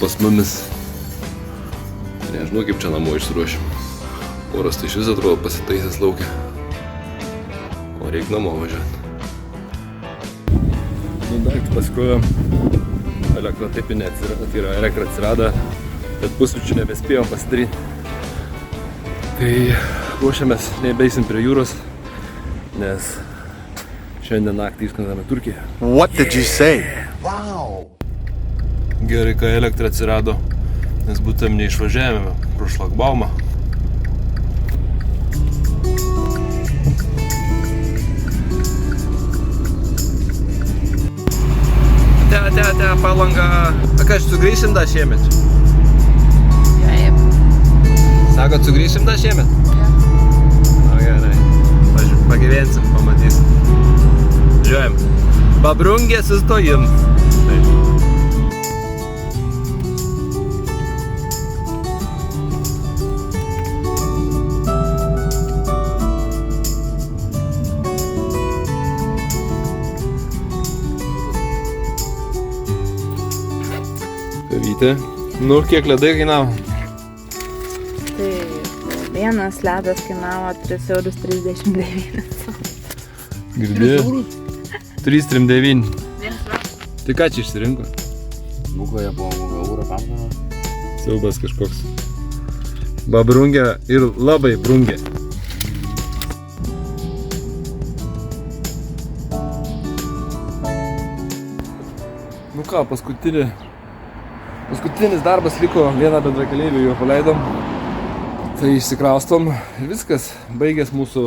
pas mumis. Nežinau, kaip čia namo išsiruošim. Oras tai šis atrodo pasitaisęs laukia. O reik namo važiuoti. Nu, daiktų paskruojom. Elektra taip neatsirado, tai yra elektra atsirado, bet pusryčių nebespėjom pasidaryti. Tai ruošiamės, nebeisim prie jūros, nes šiandien naktį išskrendame Turkiją. What did you say? Wow! Gerai, kai elektra atsirado, nes būtum neišvažiavime pro šlagbaumą. Ate, Palanga. A ką, sugrįšim dar šiemet? Taip. Sakot, sugrįšim dar šiemet? Ja. O gerai. Pagyvensim, pamatysim. Žiūrėjom. Pabrungė sustojim. Taip. Kavytė. Nu, kiek ledai kainavo? Tai vienas ledas kainavo 3,39 €. Girdėjau? 3,39 €. Tai ką čia išsirinko? Bukoje po eurą pamdavo. Siaubas kažkoks. Babrungė ir labai brungė. Nu ką, paskutinis darbas liko, vieną bendrakeleivį jo paleidom. Tai išsikraustom ir viskas. Baigės mūsų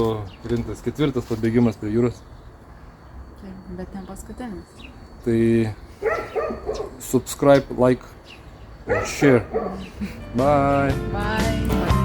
rimtas 4. pabėgimas prie jūros. Taip, bet ne paskutinis. Tai subscribe, like and share. Bye. Bye.